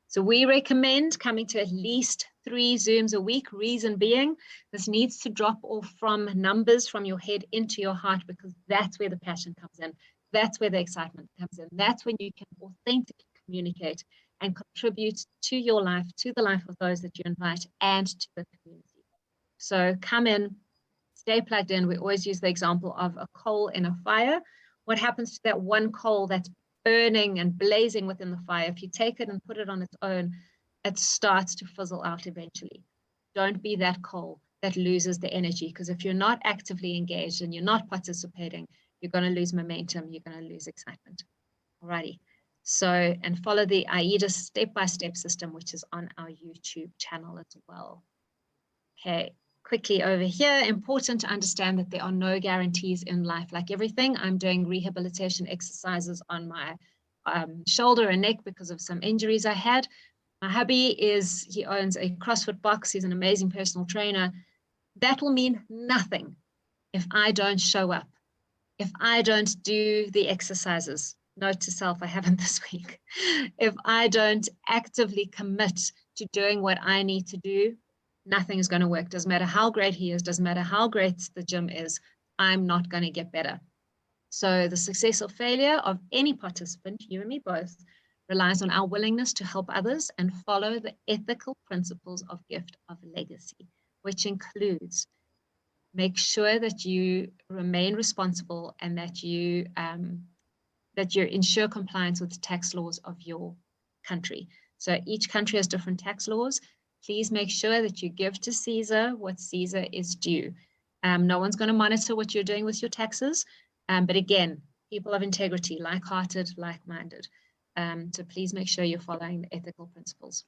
So we recommend coming to at least 3 Zooms a week. Reason being, this needs to drop off from numbers from your head into your heart, because that's where the passion comes in. That's where the excitement comes in. That's when you can authentically communicate and contribute to your life, to the life of those that you invite, and to the community. So come in, stay plugged in. We always use the example of a coal in a fire. What happens to that one coal that's burning and blazing within the fire? If you take it and put it on its own, it starts to fizzle out eventually. Don't be that coal that loses the energy, because if you're not actively engaged and you're not participating, you're going to lose momentum, you're going to lose excitement. Alrighty. So, and follow the AIDA step-by-step system, which is on our YouTube channel as well. Okay, quickly over here, important to understand that there are no guarantees in life. Like everything, I'm doing rehabilitation exercises on my shoulder and neck because of some injuries I had. My hubby he owns a CrossFit box. He's an amazing personal trainer. That will mean nothing if I don't show up, if I don't do the exercises. Note to self, I haven't this week. If I don't actively commit to doing what I need to do, nothing is going to work. Doesn't matter how great he is, doesn't matter how great the gym is, I'm not going to get better. So the success or failure of any participant, you and me both, relies on our willingness to help others and follow the ethical principles of gift of legacy, which includes make sure that you remain responsible and that you ensure compliance with the tax laws of your country. So each country has different tax laws. Please make sure that you give to Caesar what Caesar is due. No one's going to monitor what you're doing with your taxes. But again, people of integrity, like-hearted, like-minded. So please make sure you're following the ethical principles.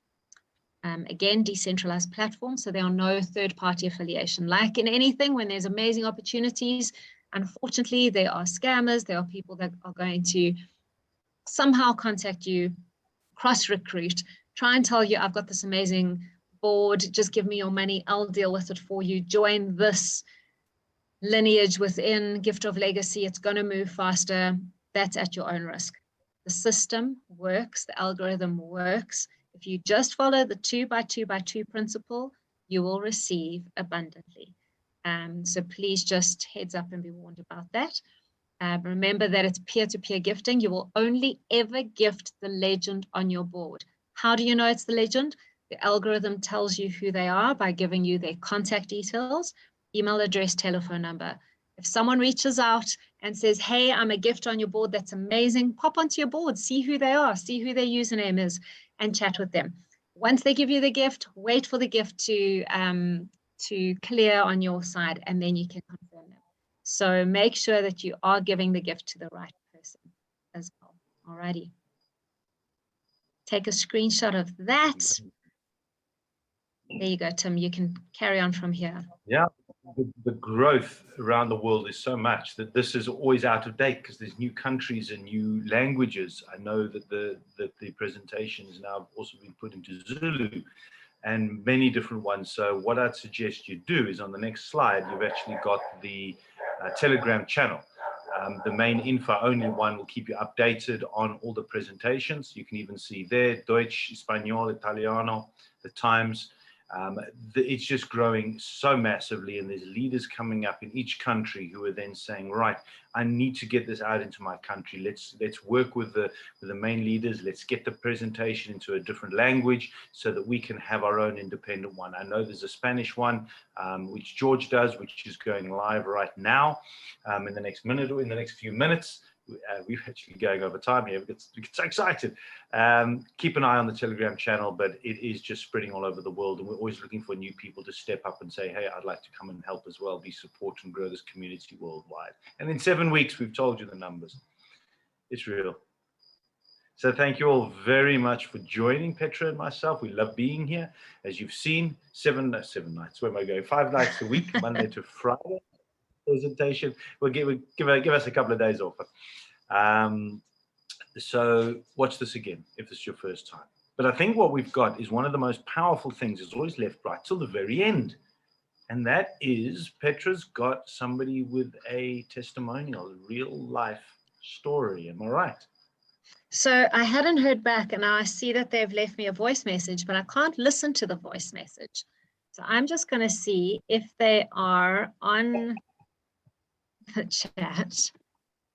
Again, decentralized platform, so there are no third-party affiliation. Like in anything, when there's amazing opportunities, unfortunately, there are scammers. There are people that are going to somehow contact you, cross-recruit, try and tell you, I've got this amazing board, just give me your money, I'll deal with it for you. Join this lineage within Gift of Legacy. It's going to move faster. That's at your own risk. The system works. The algorithm works. If you just follow the 2 by 2 by 2 principle, you will receive abundantly. So please just heads up and be warned about that. Remember that it's peer-to-peer gifting. You will only ever gift the legend on your board. How do you know it's the legend? The algorithm tells you who they are by giving you their contact details, email address, telephone number. If someone reaches out and says, hey, I'm a gift on your board, that's amazing, pop onto your board, see who they are, see who their username is, and chat with them. Once they give you the gift, wait for the gift to clear on your side, and then you can confirm them. So make sure that you are giving the gift to the right person as well. Alrighty. Take a screenshot of that. There you go, Tim. You can carry on from here. Yeah, the growth around the world is so much that this is always out of date because there's new countries and new languages. I know that the presentation is now also being put into Zulu and many different ones. So what I'd suggest you do is on the next slide, you've actually got the Telegram channel. The main info only one will keep you updated on all the presentations. You can even see there, Deutsch, Espanol, Italiano, the times. It's just growing so massively, and there's leaders coming up in each country who are then saying, right, I need to get this out into my country. Let's work with the main leaders. Let's get the presentation into a different language so that we can have our own independent one. I know there's a Spanish one, which George does, which is going live right now in the next minute or in the next few minutes. We're actually going over time here. We get so excited. Keep an eye on the Telegram channel, but it is just spreading all over the world, and we're always looking for new people to step up and say, hey, I'd like to come and help as well, be support and grow this community worldwide. And in 7 weeks, we've told you the numbers. It's real. So thank you all very much for joining Petra and myself. We love being here. As you've seen, 7 nights. Where am I going? 5 nights a week, Monday to Friday. Presentation. Give us a couple of days off. So watch this again if it's your first time. But I think what we've got is one of the most powerful things is always left right till the very end. And that is Petra's got somebody with a testimonial, a real life story. Am I right? So I hadn't heard back, and I see that they've left me a voice message, but I can't listen to the voice message. So I'm just going to see if they are on the chat.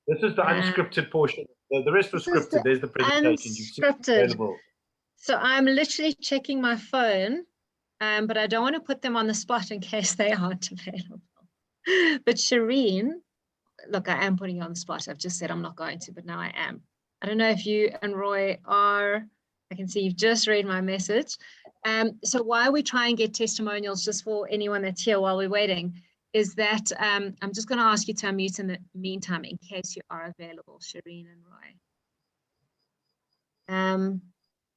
This is the unscripted portion. The rest was scripted. There's the presentation. Unscripted. So I'm literally checking my phone, but I don't want to put them on the spot in case they aren't available. But Shireen, look, I am putting you on the spot. I've just said I'm not going to, but now I am. I don't know if you and Roy are. I can see you've just read my message. So why we try and get testimonials, just for anyone that's here while we're waiting, is that I'm just going to ask you to unmute in the meantime in case you are available, Shireen and Roy.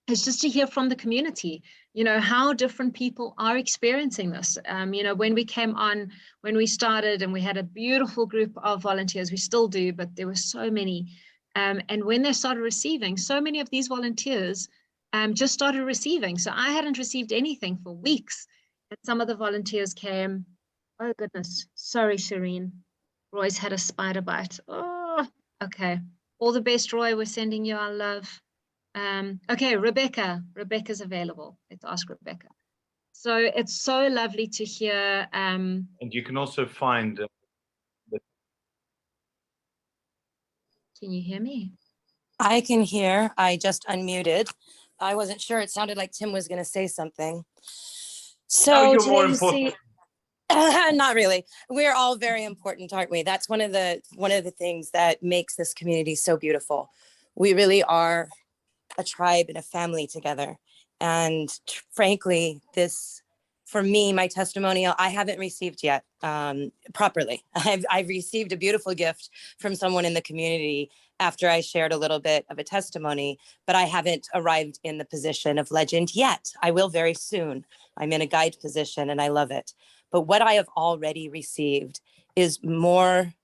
It's just to hear from the community, you know, how different people are experiencing this. You know, when we came on, when we started, and we had a beautiful group of volunteers, we still do, but there were so many. And when they started receiving, so many of these volunteers just started receiving. So I hadn't received anything for weeks. And some of the volunteers came. Oh, goodness. Sorry, Shireen. Roy's had a spider bite. Oh, okay. All the best, Roy. We're sending you our love. Okay, Rebecca. Rebecca's available. Let's ask Rebecca. So it's so lovely to hear. And you can also find... Can you hear me? I can hear. I just unmuted. I wasn't sure. It sounded like Tim was going to say something. So you're more important. Not really. We're all very important, aren't we? That's one of the things that makes this community so beautiful. We really are a tribe and a family together. And frankly, this, for me, my testimonial, I haven't received yet properly. I've received a beautiful gift from someone in the community after I shared a little bit of a testimony, but I haven't arrived in the position of legend yet. I will very soon. I'm in a guide position and I love it. But what I have already received is more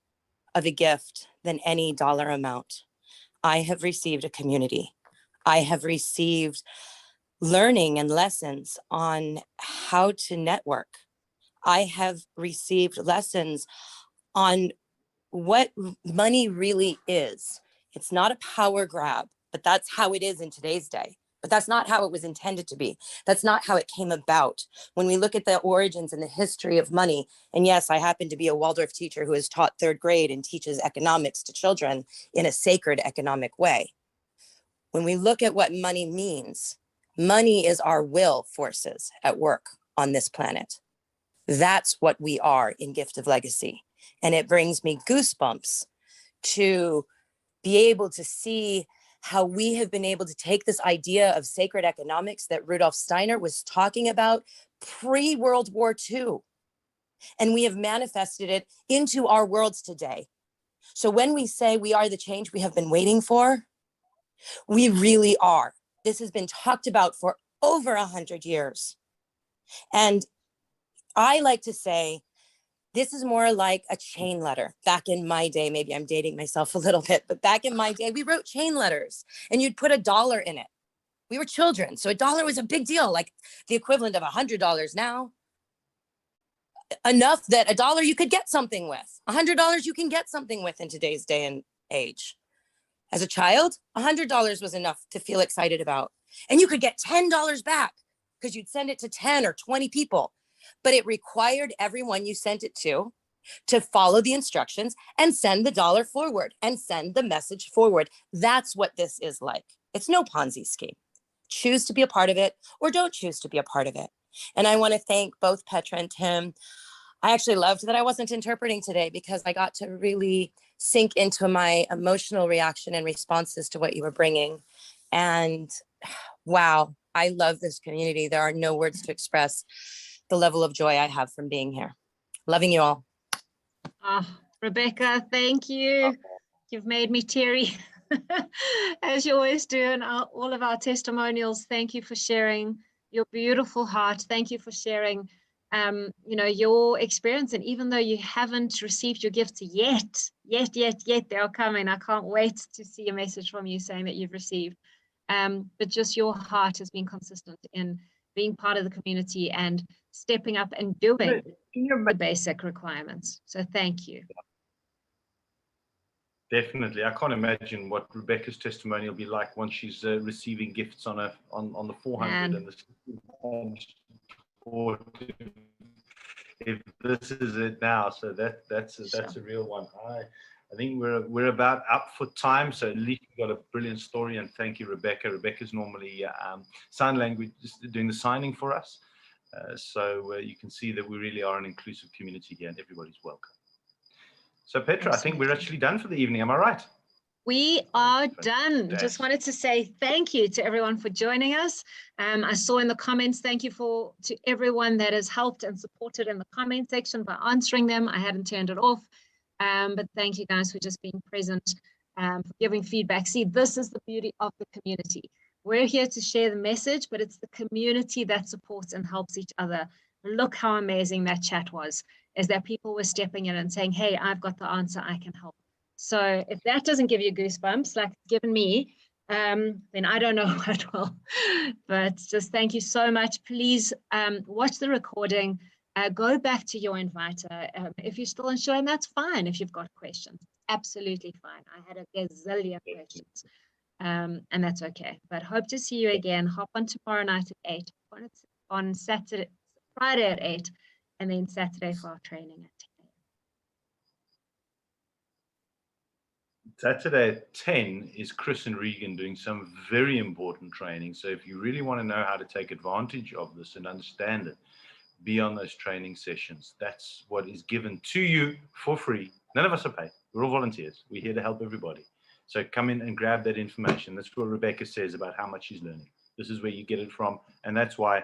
of a gift than any dollar amount. I have received a community. I have received learning and lessons on how to network. I have received lessons on what money really is. It's not a power grab, but that's how it is in today's day. But that's not how it was intended to be. That's not how it came about. When we look at the origins and the history of money, and yes, I happen to be a Waldorf teacher who has taught 3rd grade and teaches economics to children in a sacred economic way. When we look at what money means, money is our will forces at work on this planet. That's what we are in Gift of Legacy. And it brings me goosebumps to be able to see how we have been able to take this idea of sacred economics that Rudolf Steiner was talking about pre-World War II, and we have manifested it into our worlds today. So when we say we are the change we have been waiting for, we really are. This has been talked about for over 100 years. And I like to say, this is more like a chain letter. Back in my day, maybe I'm dating myself a little bit, but back in my day, we wrote chain letters and you'd put $1 in it. We were children, so $1 was a big deal, like the equivalent of $100 now. Enough that $1 you could get something with. $100 you can get something with in today's day and age. As a child, $100 was enough to feel excited about. And you could get $10 back because you'd send it to 10 or 20 people, but it required everyone you sent it to follow the instructions and send the dollar forward and send the message forward. That's what this is like. It's no Ponzi scheme. Choose to be a part of it or don't choose to be a part of it. And I want to thank both Petra and Tim. I actually loved that I wasn't interpreting today because I got to really sink into my emotional reaction and responses to what you were bringing. And wow, I love this community. There are no words to express the level of joy I have from being here. Loving you all. Oh, Rebecca, thank you. You've made me teary, as you always do in all of our testimonials. Thank you for sharing your beautiful heart. Thank you for sharing, your experience. And even though you haven't received your gifts yet, they are coming. I can't wait to see a message from you saying that you've received. But just your heart has been consistent in being part of the community and stepping up and doing the basic requirements. So thank you. Definitely. I can't imagine what Rebecca's testimony will be like once she's receiving gifts on the 400 and the if this is it now. So that's a real one. I think we're about up for time, so at least we've got a brilliant story, and thank you, Rebecca. Rebecca's normally sign language, just doing the signing for us. So you can see that we really are an inclusive community here and everybody's welcome. So Petra, I think we're actually done for the evening. Am I right? We are done. Just wanted to say thank you to everyone for joining us. I saw in the comments, thank you to everyone that has helped and supported in the comment section by answering them. I hadn't turned it off, but thank you guys for just being present, for giving feedback. See, this is the beauty of the community. We're here to share the message, but it's the community that supports and helps each other. Look how amazing that chat was, is that people were stepping in and saying, hey, I've got the answer, I can help. So if that doesn't give you goosebumps, like it's given me, then I don't know what will. But just thank you so much. Please watch the recording. Go back to your inviter. If you're still unsure, and that's fine if you've got questions. Absolutely fine. I had a gazillion questions. And that's okay. But hope to see you again. Hop on tomorrow night at 8. On Friday at 8. And then Saturday for our training at 10. Saturday at 10 is Chris and Regan doing some very important training. So if you really want to know how to take advantage of this and understand it, be on those training sessions. That's what is given to you for free. None of us are paid. We're all volunteers. We're here to help everybody. So come in and grab that information. That's what Rebecca says about how much she's learning. This is where you get it from. And that's why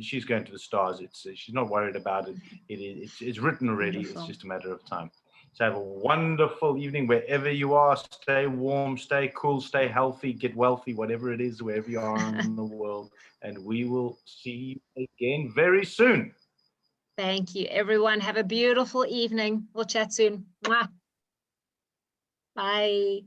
she's going to the stars. She's not worried about it. It's written already. Wonderful. It's just a matter of time. So have a wonderful evening wherever you are. Stay warm, stay cool, stay healthy, get wealthy, whatever it is, wherever you are in the world. And we will see you again very soon. Thank you, everyone. Have a beautiful evening. We'll chat soon. Mwah. Bye.